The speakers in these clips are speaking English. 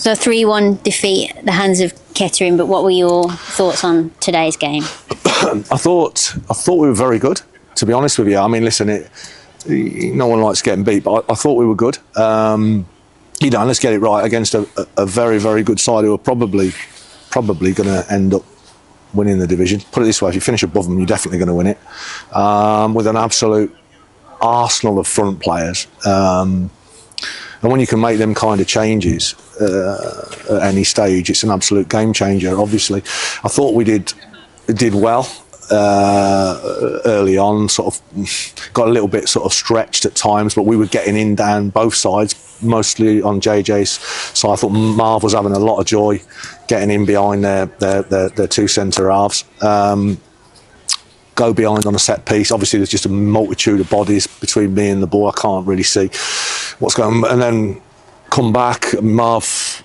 So a 3-1 defeat at the hands of Kettering, but what were your thoughts on today's game? I thought we were very good, to be honest with you. I mean, listen, no one likes getting beat, but I thought we were good. Let's get it right against a very, very good side who are probably going to end up winning the division. Put it this way, if you finish above them, you're definitely going to win it. With an absolute arsenal of front players. And when you can make them kind of changes at any stage, it's an absolute game changer, obviously. I thought we did well early on, sort of got a little bit sort of stretched at times, but we were getting in down both sides, mostly on JJ's side. I thought Marv was having a lot of joy getting in behind their two centre halves. Go behind on a set piece. Obviously, there's just a multitude of bodies between me and the ball. I can't really see what's going on. And then come back, Marv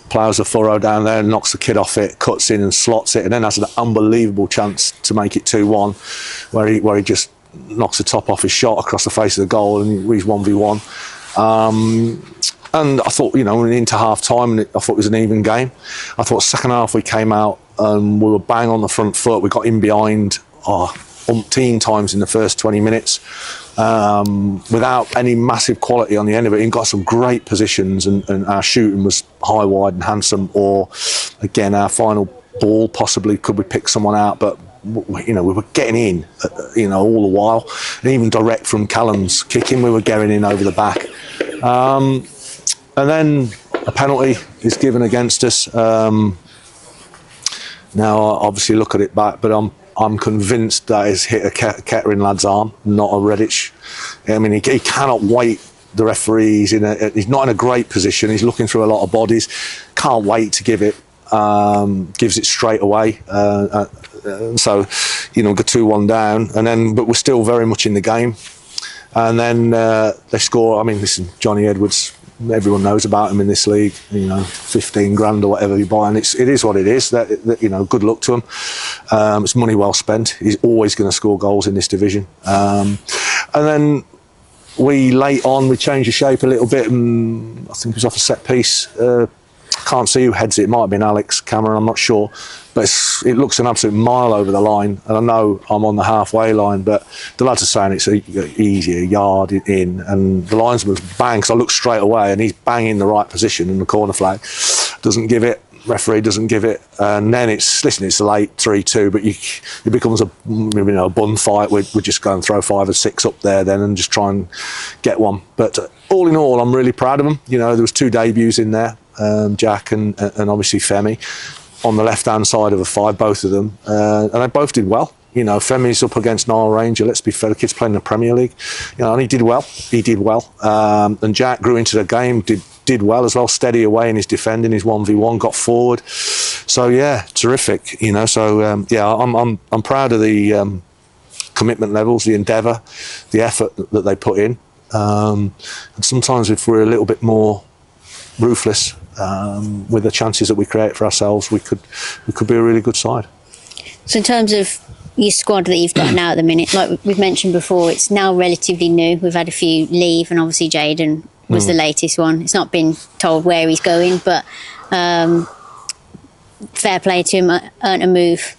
ploughs a furrow down there, knocks the kid off it, cuts in and slots it, and then has an unbelievable chance to make it 2-1, where he just knocks the top off his shot across the face of the goal, and he's 1v1. And I thought, into half time, I thought it was an even game. I thought second half we came out and we were bang on the front foot. We got in behind umpteen times in the first 20 minutes without any massive quality on the end of it, and got some great positions, and our shooting was high, wide and handsome. Or again, our final ball, possibly could we pick someone out, but we were getting in all the while, and even direct from Callum's kicking, we were getting in over the back. And then a penalty is given against us. Now I obviously look at it back, but I'm convinced that he's hit a Kettering lad's arm, not a Redditch. I mean, he cannot wait. The referee, he's not in a great position. He's looking through a lot of bodies. Can't wait to give it. Gives it straight away. So, got 2-1 down, but we're still very much in the game. And then they score. I mean, listen, Johnny Edwards. Everyone knows about him in this league. 15 grand or whatever you buy, and it is what it is. That good luck to him. It's money well spent. He's always going to score goals in this division. And then we changed the shape a little bit, and I think it was off a set piece. Can't see who heads it. It might have been Alex Cameron, I'm not sure. But it looks an absolute mile over the line. And I know I'm on the halfway line, but the lads are saying it's easy, a yard in. And the linesman's bang, because I look straight away, and he's banging the right position in the corner flag. Doesn't give it. Referee doesn't give it. And then it's a late 3-2, but it becomes a bun fight. We're just going to throw 5 or 6 up there then and just try and get one. But all in all, I'm really proud of them. There was 2 debuts in there. Jack and obviously Femi on the left-hand side of a 5, both of them, and they both did well. Femi's up against Nile Ranger. Let's be fair, the kid's playing in the Premier League, and he did well. And Jack grew into the game, did well as well, steady away in his defending, his 1v1, got forward. So yeah, terrific. So I'm proud of the commitment levels, the endeavour, the effort that they put in. And sometimes if we're a little bit more ruthless with the chances that we create for ourselves, we could be a really good side. So in terms of your squad that you've got now at the minute, like we've mentioned before, it's now relatively new. We've had a few leave, and obviously Jaden was the latest one. It's not been told where he's going, but fair play to him, earned a move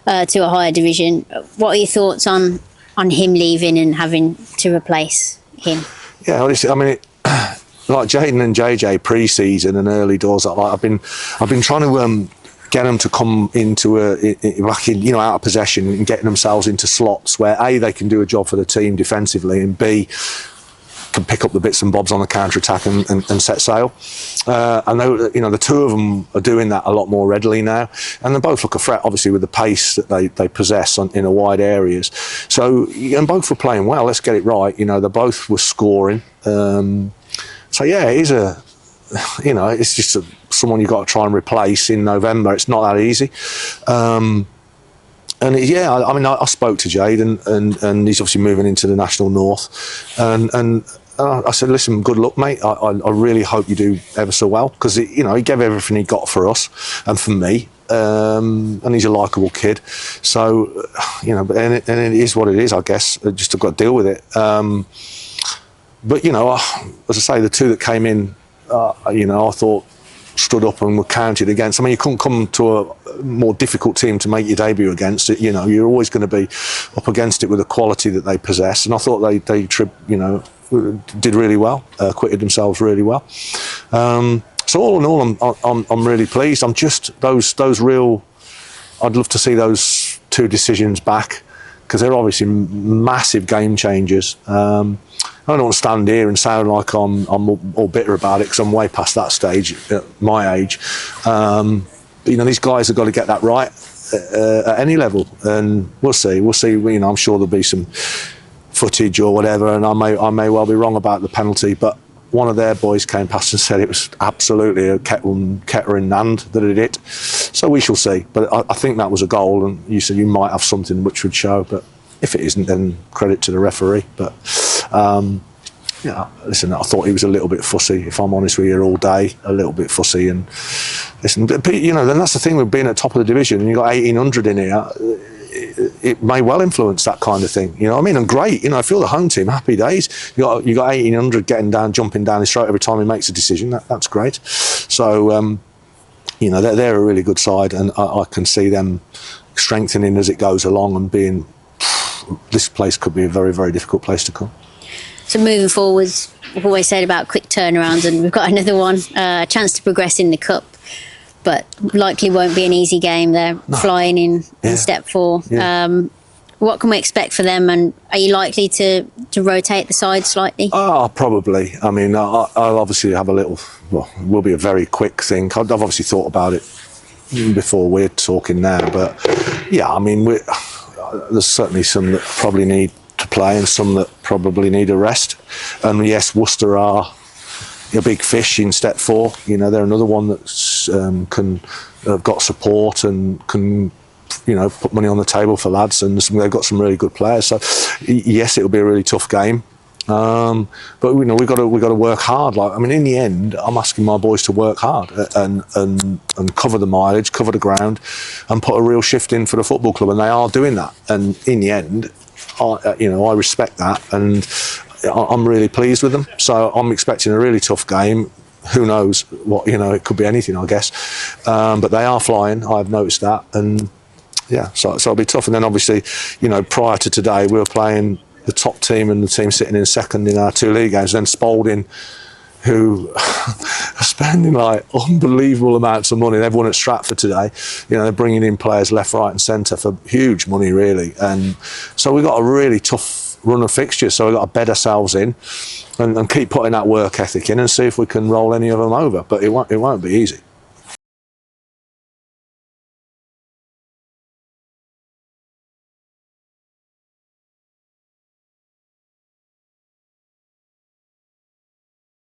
to a higher division. What are your thoughts on him leaving and having to replace him? Yeah, honestly, I mean, like Jaden and JJ pre-season and early doors, I've been trying to get them to come into out of possession and getting themselves into slots where A, they can do a job for the team defensively, and B, can pick up the bits and bobs on the counter attack and set sail. And the 2 of them are doing that a lot more readily now, and they both look a threat, obviously, with the pace that they possess in a wide areas. So, and both were playing well. Let's get it right. They both were scoring. So yeah, it is it's just someone you've got to try and replace in November. It's not that easy. I spoke to Jade, and he's obviously moving into the National North, and I said, listen, good luck, mate. I really hope you do ever so well, because he gave everything he got for us and for me. And he's a likeable kid, so and it is what it is, I guess. Just I've got to deal with it. But as I say, the 2 that came in, I thought stood up and were counted against. I mean, you couldn't come to a more difficult team to make your debut against. You know, you're always going to be up against it with the quality that they possess. And I thought they did really well, acquitted themselves really well. So all in all, I'm really pleased. I'm just those real. I'd love to see those 2 decisions back, because they're obviously massive game changers. I don't want to stand here and sound like I'm all bitter about it, because I'm way past that stage at my age. But, you know, these guys have got to get that right at any level, and we'll see. You know, I'm sure there'll be some footage or whatever, and I may well be wrong about the penalty, but one of their boys came past and said it was absolutely a Kettering hand that did it. So we shall see. But I think that was a goal, and you said you might have something which would show, but if it isn't, then credit to the referee. But yeah, listen, I thought he was a little bit fussy, if I'm honest with you, all day, a little bit fussy. And listen, you know, then that's the thing with being at top of the division, and you've got 1,800 in here. It may well influence that kind of thing, you know what I mean? And great, you know, if you're the home team, happy days. You got 1,800 getting down, jumping down his throat every time he makes a decision. That's great. So, you know, they're a really good side, and I can see them strengthening as it goes along, and being, this place could be a very, very difficult place to come. So moving forwards, we've always said about quick turnarounds, and we've got another one, a chance to progress in the cup, but likely won't be an easy game. They're flying in step 4. Yeah. What can we expect for them, and are you likely to rotate the side slightly? Oh, probably. I mean, I'll obviously have a little, well, it will be a very quick thing. I've obviously thought about it before we're talking now, but yeah, I mean, there's certainly some that probably need to play and some that probably need a rest. And yes, Worcester are a big fish in step 4. You know, they're another one that can have got support and can, you know, put money on the table for lads, and they've got some really good players. So yes, it'll be a really tough game. But you know, we've got to work hard. Like, I mean, in the end, I'm asking my boys to work hard and cover the mileage, cover the ground, and put a real shift in for the football club, and they are doing that. And in the end, I respect that, and I'm really pleased with them. So I'm expecting a really tough game. Who knows what, you know, it could be anything, I guess. But they are flying. I've noticed that, and yeah, so it'll be tough. And then obviously, you know, prior to today, we were playing the top team and the team sitting in second in our 2 league games. Then Spalding, who are spending like unbelievable amounts of money. They've won at Stratford today. You know, they're bringing in players left, right and centre for huge money, really. And so we've got a really tough run of fixtures. So we've got to bed ourselves in and keep putting that work ethic in and see if we can roll any of them over. But it won't be easy.